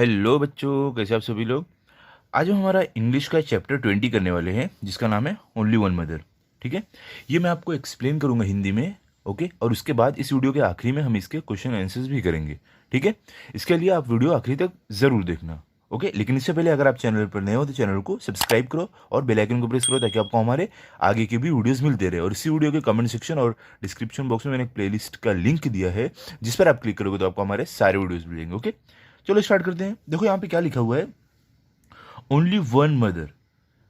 Hello बच्चों, कैसे आप सभी लोग। आज हम हमारा इंग्लिश का चैप्टर 20 करने वाले हैं, जिसका नाम है ओनली वन मदर। ठीक है, ये मैं आपको एक्सप्लेन करूंगा हिंदी में। ओके, और उसके बाद इस वीडियो के आखिरी में हम इसके क्वेश्चन आंसर्स भी करेंगे। ठीक है, इसके लिए आप वीडियो आखिरी तक ज़रूर देखना। ओके, लेकिन इससे पहले अगर आप चैनल पर नए हो तो चैनल को सब्सक्राइब करो और बेल आइकन को प्रेस करो, ताकि आपको हमारे आगे के भी वीडियोस मिलते रहे। और इसी वीडियो के कमेंट सेक्शन और डिस्क्रिप्शन बॉक्स में मैंने एक प्लेलिस्ट का लिंक दिया है, जिस पर आप क्लिक करोगे तो आपको हमारे सारे वीडियोस मिलेंगे। ओके, चलो स्टार्ट करते हैं। देखो यहाँ पे क्या लिखा हुआ है, ओनली वन मदर।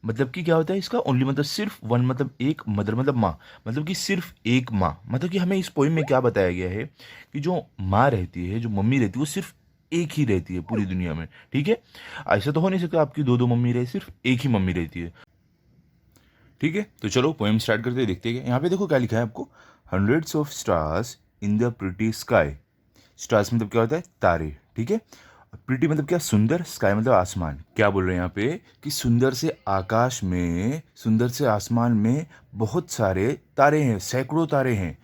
मतलब कि क्या होता है इसका, ओनली मतलब सिर्फ, वन मतलब एक, मदर मतलब माँ, मतलब कि सिर्फ एक माँ। मतलब कि हमें इस पोइम में क्या बताया गया है कि जो माँ रहती है, जो मम्मी रहती है, वो सिर्फ एक ही रहती है पूरी दुनिया में। ठीक है, ऐसा तो हो नहीं सकता आपकी दो दो मम्मी रहे, सिर्फ एक ही मम्मी रहती है। ठीक है, तो चलो पोएम स्टार्ट करते हैं, देखते हैं। यहाँ पे देखो क्या लिखा है आपको, hundreds of stars in the pretty sky. Stars मतलब क्या होता है, तारे। ठीक है, प्रिटी मतलब क्या, सुंदर, स्काई मतलब आसमान। क्या बोल रहे हैं यहाँ पे कि सुंदर से आकाश में, सुंदर से आसमान में बहुत सारे तारे हैं, सैकड़ों तारे हैं।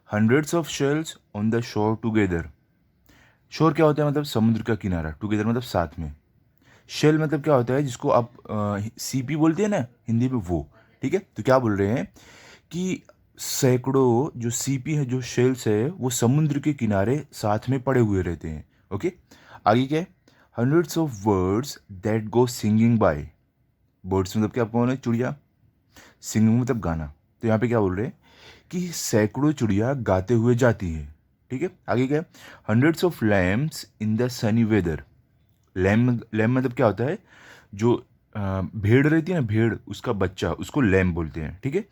Hundreds of shells on the shore together. शोर क्या होता है, मतलब समुद्र का किनारा, टुगेदर मतलब साथ में। शेल मतलब क्या होता है, जिसको आप सीपी बोलते हैं ना हिंदी में, वो। ठीक है, तो क्या बोल रहे हैं कि सैकड़ों जो सीपी है, जो शेल्स है, वो समुद्र के किनारे साथ में पड़े हुए रहते हैं। ओके, आगे क्या है, hundreds of birds that go singing by. Birds मतलब क्या, कौन है, चिड़िया। सिंगिंग मतलब गाना। तो यहाँ पे क्या बोल रहे हैं कि सैकड़ों चिड़िया गाते हुए जाती है। ठीक है, आगे क्या है, hundreds of lamps in the sunny weather. Lamp मतलब क्या होता है, जो भेड़ रहती है ना, भेड़, उसका बच्चा, उसको लैम्प बोलते हैं। ठीक है,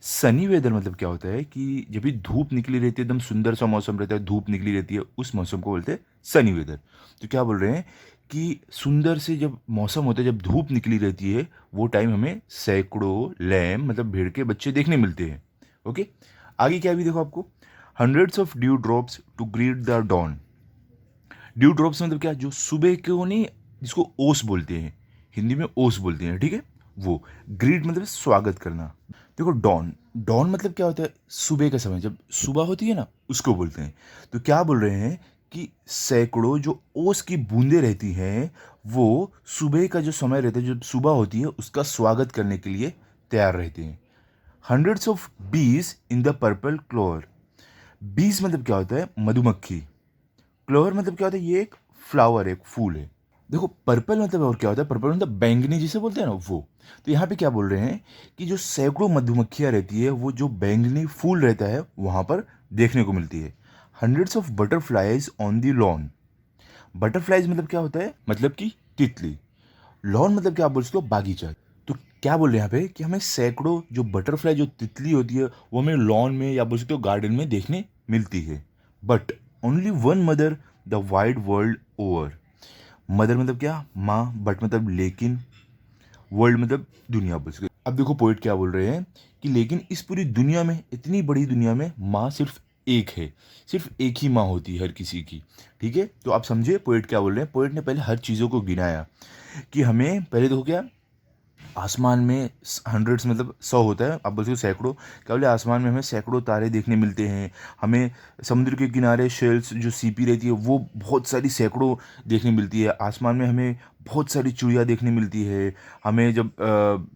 सनी वेदर मतलब क्या होता है कि जब भी धूप निकली रहती है, एकदम सुंदर सा मौसम रहता है, धूप निकली रहती है, उस मौसम को बोलते हैं सनी वेदर। तो क्या बोल रहे हैं कि सुंदर से जब मौसम होता है, जब धूप निकली रहती है, वो टाइम हमें सैकड़ों लैम्प मतलब भेड़ के बच्चे देखने मिलते हैं। ओके, आगे क्या भी देखो आपको, hundreds of dew drops to greet the dawn. Dew drops मतलब क्या, जो सुबह को नहीं, जिसको ओस बोलते हैं, हिंदी में ओस बोलते हैं। ठीक है, वो। ग्रीट मतलब स्वागत करना। देखो डॉन, डॉन मतलब क्या होता है, सुबह का समय, जब सुबह होती है ना, उसको बोलते हैं। तो क्या बोल रहे हैं कि सैकड़ों जो ओस की बूंदें रहती हैं, वो सुबह का जो समय रहता है, जो सुबह होती है, उसका स्वागत करने के लिए तैयार रहते हैं। हंड्रेड्स ऑफ बीज इन द पर्पल क्लोर। बीज मतलब क्या होता है, मधुमक्खी। क्लोवर मतलब क्या होता है, ये एक फ्लावर है, एक फूल है। देखो पर्पल मतलब और क्या होता है, पर्पल मतलब बैंगनी जिसे बोलते हैं ना, वो। तो यहाँ पे क्या बोल रहे हैं कि जो सैकड़ों मधुमक्खियाँ रहती है, वो जो बैंगनी फूल रहता है वहाँ पर देखने को मिलती है। Hundreds of butterflies on the lawn. Butterflies मतलब क्या होता है, मतलब कि तितली। लॉन मतलब क्या, आप बोल सकते हो बागीचा। तो क्या बोल रहे हैं यहाँ पे कि हमें सैकड़ों जो बटरफ्लाई, जो तितली होती है, वो हमें लॉन में या बोल सकते हो गार्डन में देखने मिलती है। But only one mother the wide world over. Mother मतलब क्या, माँ, बट मतलब लेकिन, वर्ल्ड मतलब दुनिया बोल सकते। अब देखो पोइट क्या बोल रहे हैं कि लेकिन इस पूरी दुनिया में, इतनी बड़ी दुनिया में, माँ सिर्फ एक है। सिर्फ एक ही माँ होती है हर किसी की। ठीक है, तो आप समझे पोइट क्या बोल रहे हैं। पोइट ने पहले हर चीज़ों को गिनाया कि हमें पहले देखो क्या, आसमान में हंड्रेड्स मतलब 100 होता है, आप बोलते हो सैकड़ों। क्या बोले, आसमान में हमें सैकड़ों तारे देखने मिलते हैं। हमें समुद्र के किनारे शेल्स जो सीपी रहती है, वो बहुत सारी सैकड़ों देखने मिलती है। आसमान में हमें बहुत सारी चिड़िया देखने मिलती है। हमें जब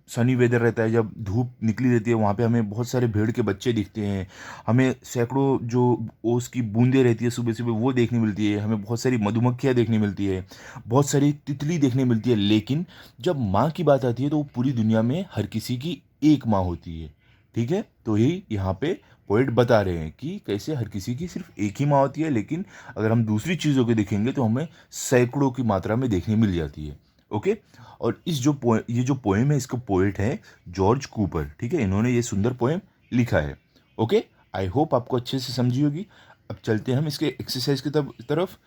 सनी वेदर रहता है, जब धूप निकली रहती है, वहाँ पे हमें बहुत सारे भेड़ के बच्चे दिखते हैं। हमें सैकड़ों जो ओस की बूंदें रहती है सुबह सुबह, वो देखने मिलती है। हमें बहुत सारी मधुमक्खियाँ देखने मिलती है, बहुत सारी तितली देखने मिलती है। लेकिन जब माँ की बात आती है, तो वो पूरी दुनिया में हर किसी की एक माँ होती है। ठीक है, तो यही यहाँ पे पोइट बता रहे हैं कि कैसे हर किसी की सिर्फ एक ही माँ होती है, लेकिन अगर हम दूसरी चीज़ों को देखेंगे तो हमें सैकड़ों की मात्रा में देखने मिल जाती है। ओके, और ये जो पोएम है, इसका पोइट है जॉर्ज कूपर। ठीक है, इन्होंने ये सुंदर पोएम लिखा है। ओके, आई होप आपको अच्छे से समझी होगी। अब चलते हैं हम इसके एक्सरसाइज की तरफ।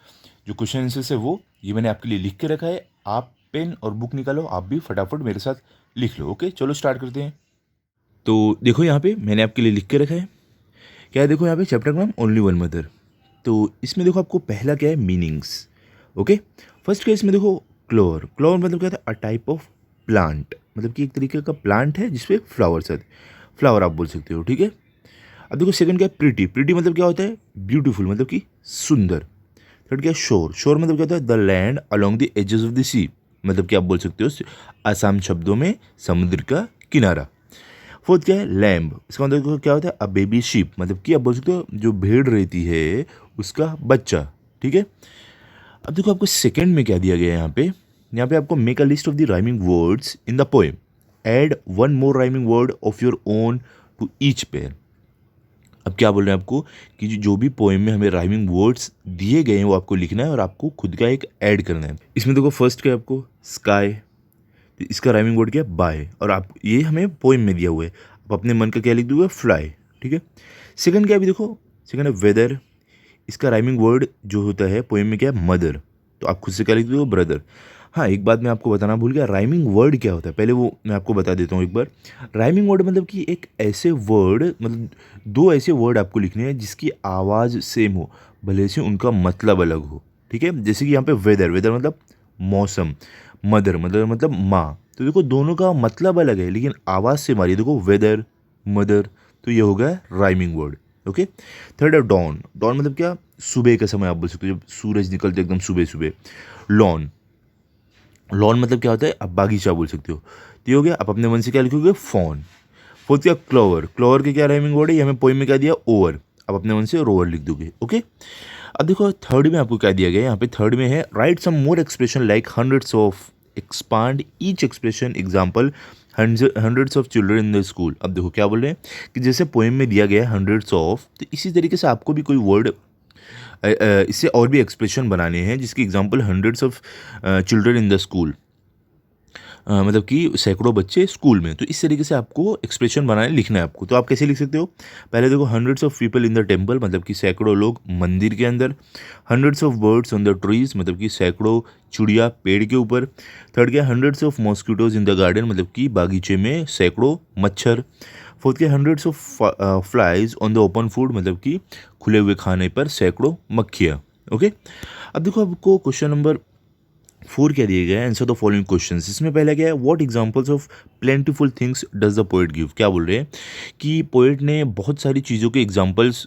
जो क्वेश्चन आंसर्स है वो ये मैंने आपके लिए लिख के रखा है। आप पेन और बुक निकालो, आप भी फटाफट मेरे साथ लिख लो। ओके, चलो स्टार्ट करते हैं। तो देखो यहाँ पे मैंने आपके लिए लिख के रखा है। क्या है, देखो यहाँ पे चैप्टर का नाम ओनली वन मदर। तो इसमें देखो आपको पहला क्या है, मीनिंग्स। ओके, फर्स्ट क्या है इसमें, देखो क्लोर। क्लोर मतलब क्या था, अ टाइप ऑफ प्लांट, मतलब कि एक तरीके का प्लांट है जिसपे फ्लावर्स आते, फ्लावर आप बोल सकते हो। ठीक है, अब देखो सेकंड क्या है, प्रिटी। प्रिटी मतलब क्या होता है, ब्यूटीफुल, मतलब कि सुंदर। थर्ड क्या है शोर, शोर मतलब क्या होता है the land along the edges of the sea, मतलब कि आप बोल सकते हो आसान शब्दों में समुद्र का किनारा। फोर्थ क्या है लैम्ब, इसका मतलब क्या होता है अ बेबी शीप, मतलब कि आप बोल सकते हो जो भेड़ रहती है उसका बच्चा, ठीक है। अब देखो आपको सेकंड में क्या दिया गया है यहाँ पे आपको make a list of the rhyming words in the poem, add one more rhyming word of your own to each pair. अब क्या बोल रहे हैं आपको कि जो भी पोएम में हमें राइमिंग वर्ड्स दिए गए हैं वो आपको लिखना है और आपको खुद का एक ऐड करना है। इसमें देखो फर्स्ट क्या है आपको स्काई, इसका राइमिंग वर्ड क्या है बाय, और आप ये हमें पोएम में दिया हुआ है, आप अपने मन का क्या लिख दोगे फ्लाई, ठीक है। सेकंड क्या है अभी देखो, सेकंड है वेदर, इसका राइमिंग वर्ड जो होता है पोएम में क्या है मदर, तो आप खुद से क्या लिख दोगे ब्रदर। हाँ एक बात मैं आपको बताना भूल गया, राइमिंग वर्ड क्या होता है पहले वो मैं आपको बता देता हूँ एक बार। राइमिंग वर्ड मतलब कि एक ऐसे वर्ड, मतलब दो ऐसे वर्ड आपको लिखने हैं जिसकी आवाज़ सेम हो, भले से उनका मतलब अलग हो, ठीक है। जैसे कि यहाँ पे वेदर, वेदर मतलब मौसम, मदर मतलब माँ, तो देखो दोनों का मतलब अलग है लेकिन आवाज़ से मारी, देखो वेदर मदर, तो ये हो गया राइमिंग वर्ड, ओके। थर्ड है डॉन, डॉन मतलब क्या सुबह का समय आप बोल सकते हो, जब सूरज निकलते एकदम सुबह सुबह। लॉन, लॉन मतलब क्या होता है आप बागीचा बोल सकते हो, तो ये हो गया। आप अपने मन से क्या लिखोगे फॉन। फोर्थ क्या क्लोवर, क्लोवर के क्या राइमिंग वर्ड है, ये हमें पोइम में क्या दिया ओवर, आप अपने मन से रोवर लिख दोगे, ओके। अब देखो थर्ड में आपको क्या दिया गया है, यहाँ पे थर्ड में है write some more expression like hundreds of, expand each expression example hundreds of children in the school. अब देखो क्या बोल रहे हैं कि जैसे पोएम में दिया गया है हंड्रेड्स ऑफ, तो इसी तरीके से आपको भी कोई वर्ड इससे और भी एक्सप्रेशन बनाने हैं जिसकी example hundreds of children in the school, मतलब कि सैकड़ों बच्चे स्कूल में, तो इस तरीके से आपको एक्सप्रेशन बनाने लिखना है आपको। तो आप कैसे लिख सकते हो, पहले देखो hundreds of people in the temple, मतलब कि सैकड़ों लोग मंदिर के अंदर। Hundreds of birds on the trees, मतलब कि सैकड़ों चिड़िया पेड़ के ऊपर। थर्ड क्या hundreds of mosquitoes in the garden, मतलब कि बागीचे में सैकड़ों मच्छर। फोर्थ क्या hundreds of flies on the open food, मतलब कि खुले हुए खाने पर सैकड़ों मक्खियाँ, ओके। अब देखो आपको क्वेश्चन नंबर 4 क्या दिए गए हैं, आंसर द फॉलोइंग क्वेश्चंस। इसमें पहला क्या है what examples of plentiful things does the poet give, क्या बोल रहे हैं कि पोएट ने बहुत सारी चीज़ों के एग्जांपल्स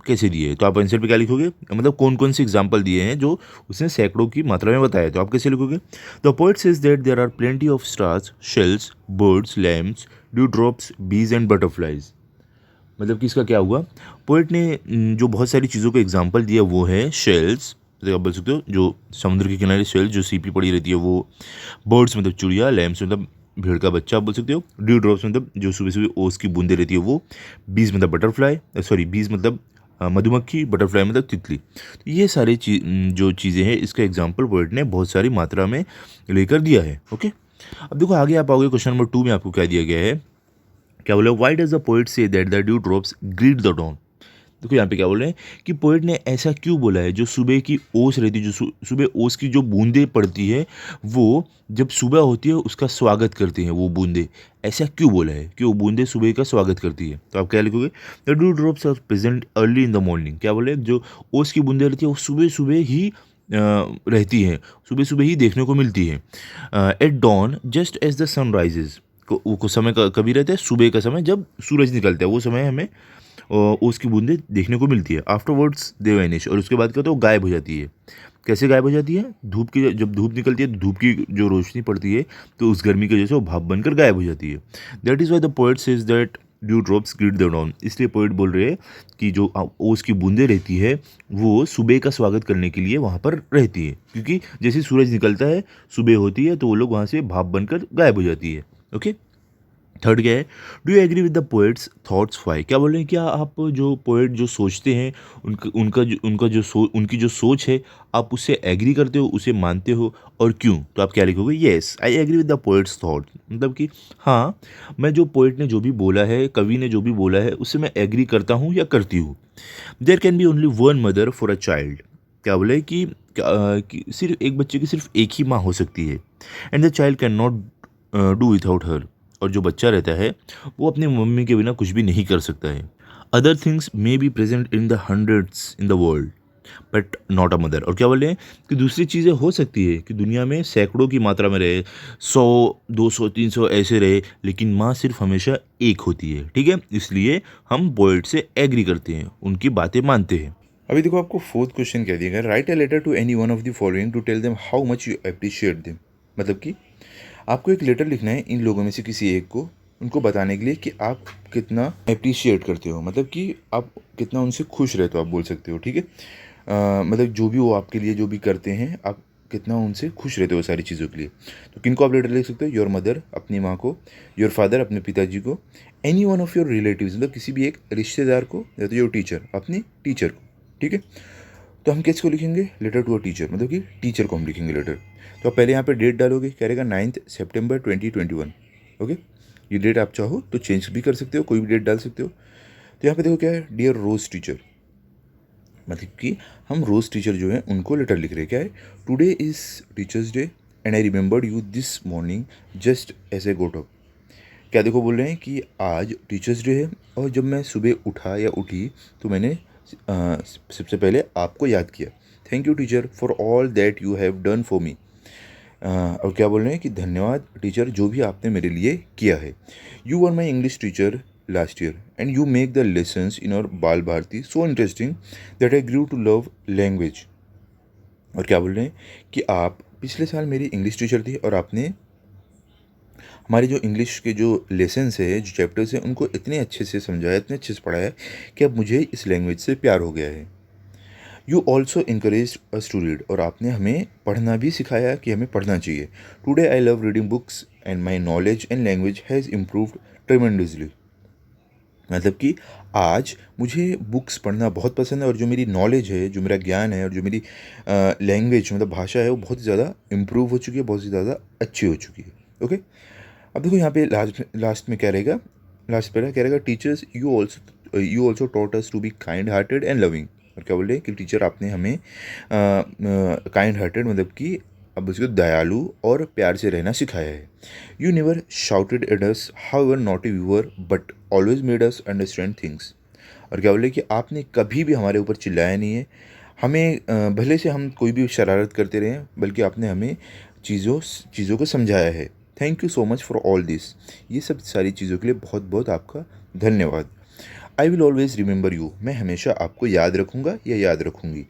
कैसे दिए, तो आप आंसर पे क्या लिखोगे, मतलब कौन कौन से एग्जांपल दिए हैं जो उसने सैकड़ों की मात्रा में बताया, तो आप कैसे लिखोगे। The poet says that there are plenty of stars, shells, birds, lambs, dew drops, bees and butterflies. मतलब कि इसका क्या हुआ, पोएट ने जो बहुत सारी चीज़ों का एग्जांपल दिया वो है शेल्स, मतलब आप बोल सकते हो जो समुद्र के किनारे शेल्स जो सीपी पड़ी रहती है वो, बर्ड्स मतलब चिड़िया, लैम्स मतलब भेड़ का बच्चा आप बोल सकते हो, ड्यू ड्रॉप्स मतलब जो सुबह सुबह ओस की बूंदें रहती है वो, बीज मतलब बटरफ्लाई, सॉरी बीज मतलब मधुमक्खी, बटरफ्लाई मतलब तितली। तो ये सारी जो चीज़ें हैं इसका एग्जाम्पल पोएट ने बहुत सारी मात्रा में लेकर दिया है, ओके। अब देखो आगे आप आओगे क्वेश्चन नंबर 2 में आपको क्या दिया गया है, क्या बोले why does the poet say that the dew drops greet the dawn. देखो यहाँ पे क्या बोल रहे हैं कि पोएट ने ऐसा क्यों बोला है, जो सुबह की ओस रहती है, जो सुबह ओस की जो बूंदें पड़ती है वो जब सुबह होती है उसका स्वागत करती हैं वो बूंदें, ऐसा क्यों बोला है कि वो बूंदें सुबह का स्वागत करती है, तो आप क्या लिखोगे the dew drops are present early in the morning. क्या बोले जो ओस की बूंदें रहती है वो सुबह सुबह ही रहती हैं, सुबह सुबह ही देखने को मिलती है। At dawn just as the sun rises, को समय कभी रहता है सुबह का समय जब सूरज निकलता है वो समय हमें उसकी बूंदें देखने को मिलती है। आफ्टरवर्ड्स दे वैनिश, और उसके बाद क्या होता है वो गायब हो जाती है। कैसे गायब हो जाती है, धूप की जब धूप निकलती है तो धूप की जो रोशनी पड़ती है तो उस गर्मी की वजह से वो भाप बनकर गायब हो जाती है। That is why the poet says that dew drops greet the dawn, इसलिए पोएट बोल रहे हैं कि जो ओस की बूंदें रहती है वो सुबह का स्वागत करने के लिए वहाँ पर रहती है, क्योंकि जैसे सूरज निकलता है सुबह होती है तो वो लोग वहाँ से भाप बनकर गायब हो जाती है, ओके। थर्ड क्या है do you agree with the poet's thoughts why, क्या बोल रहे हैं क्या आप जो पोएट जो सोचते हैं उनकी जो सोच है आप उससे एग्री करते हो, उसे मानते हो, और क्यों, तो आप क्या लिखोगे yes I agree with the poet's thought, मतलब कि हाँ मैं जो पोएट ने जो भी बोला है, कवि ने जो भी बोला है उससे मैं एग्री करता हूँ या करती हूँ। There can be only one mother for a child, क्या बोले कि सिर्फ एक बच्चे की सिर्फ एक ही माँ हो सकती है, and the child can not do without her, और जो बच्चा रहता है वो अपनी मम्मी के बिना कुछ भी नहीं कर सकता है। Other things may be present in the hundreds in the world but not a mother, और क्या बोल रहे हैं कि दूसरी चीज़ें हो सकती है कि दुनिया में सैकड़ों की मात्रा में रहे, 100 200 300 ऐसे रहे, लेकिन माँ सिर्फ हमेशा एक होती है, ठीक है। इसलिए हम पोएट से एग्री करते हैं, उनकी बातें मानते हैं। अभी देखो आपको फोर्थ क्वेश्चन कह दिया गया, write a letter to any one of the following to tell them how much you appreciate them. मतलब कि आपको एक लेटर लिखना है इन लोगों में से किसी एक को, उनको बताने के लिए कि आप कितना अप्रिशिएट करते हो, मतलब कि आप कितना उनसे खुश रहते हो, आप बोल सकते हो, ठीक है। मतलब जो भी वो आपके लिए जो भी करते हैं, आप कितना उनसे खुश रहते हो सारी चीज़ों के लिए। तो किन को आप लेटर लिख सकते हो, योर मदर अपनी माँ को, योर फादर अपने पिताजी को, any one of your relatives मतलब किसी भी एक रिश्तेदार को, या तो योर टीचर अपनी टीचर को, ठीक है। तो हम किसको लिखेंगे, लेटर टू अ टीचर, मतलब कि टीचर को हम लिखेंगे लेटर। तो आप पहले यहाँ पे डेट डालोगे, क्या रहेगा 9 सितंबर 2021, ओके। ये डेट आप चाहो तो चेंज भी कर सकते हो, कोई भी डेट डाल सकते हो। तो यहाँ पे देखो क्या है, डियर रोज टीचर, मतलब कि हम रोज़ टीचर जो है उनको लेटर लिख रहे हैं। क्या है, today is teachers day and I remembered you this morning just as a got up. क्या देखो बोल रहे हैं कि आज टीचर्स डे है और जब मैं सुबह उठा या उठी तो मैंने सबसे पहले आपको याद किया। Thank you teacher for all that you have done for me. और क्या बोल रहे हैं कि धन्यवाद टीचर जो भी आपने मेरे लिए किया है। You were my English teacher last year and you make the lessons in our Bal Bharati so interesting that I grew to love language. और क्या बोल रहे हैं कि आप पिछले साल मेरी इंग्लिश टीचर थी और आपने हमारे जो इंग्लिश के जो लेसन्स है, जो चैप्टर्स हैं, उनको इतने अच्छे से समझाया, इतने अच्छे से पढ़ाया कि अब मुझे इस लैंग्वेज से प्यार हो गया है। You also encourage us to read, और आपने हमें पढ़ना भी सिखाया कि हमें पढ़ना चाहिए। Today I love reading books and my knowledge and language has improved tremendously. मतलब कि आज मुझे बुक्स पढ़ना बहुत पसंद है और जो मेरी नॉलेज है, जो मेरा ज्ञान है और जो मेरी लैंग्वेज मतलब भाषा है, वो बहुत ज़्यादा इम्प्रूव हो चुकी है, बहुत ज़्यादा अच्छी हो चुकी है, ओके। अब देखो यहाँ पे लास्ट में क्या रहेगा, लास्ट पे क्या रहेगा, teachers you also taught us to be kind hearted and loving. और क्या बोल रहे हैं कि टीचर आपने हमें काइंड हार्टेड मतलब कि अब उसको दयालु और प्यार से रहना सिखाया है। You never shouted at us how ever not you were but always made us understand things. और क्या बोले कि आपने कभी भी हमारे ऊपर चिल्लाया नहीं है, हमें भले से हम कोई भी शरारत करते रहे हैं, बल्कि आपने हमें चीज़ों को समझाया है। Thank you so much for all this. ये सब सारी चीज़ों के लिए बहुत बहुत आपका धन्यवाद। I will always remember you, मैं हमेशा आपको याद रखूँगा या याद रखूँगी।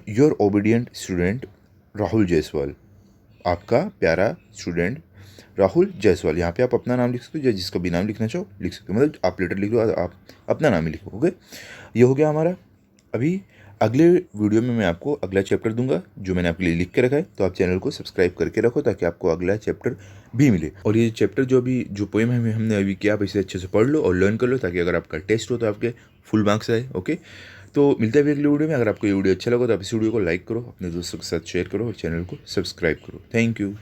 Your obedient student Rahul Jaiswal, आपका प्यारा स्टूडेंट राहुल जायसवाल। यहाँ पे आप अपना नाम लिख सकते हो या जिसका भी नाम लिखना चाहो लिख सकते हो, मतलब आप लेटर लिख दो, आप अपना नाम ही लिखो, ओके। ये हो गया हमारा। अभी अगले वीडियो में मैं आपको अगला चैप्टर दूंगा जो मैंने आपके लिए लिख के रखा है, तो आप चैनल को सब्सक्राइब करके रखो ताकि आपको अगला चैप्टर भी मिले। और ये चैप्टर जो अभी जो पोएम है हमने अभी किया, आप इसे अच्छे से पढ़ लो और लर्न कर लो ताकि अगर आपका टेस्ट हो तो आपके फुल मार्क्स आए, ओके। तो मिलता है अगले वीडियो में। अगर आपको ये वीडियो अच्छा लगा तो आप इस वीडियो को लाइक करो, अपने दोस्तों के साथ शेयर करो और चैनल को सब्सक्राइब करो। Thank you.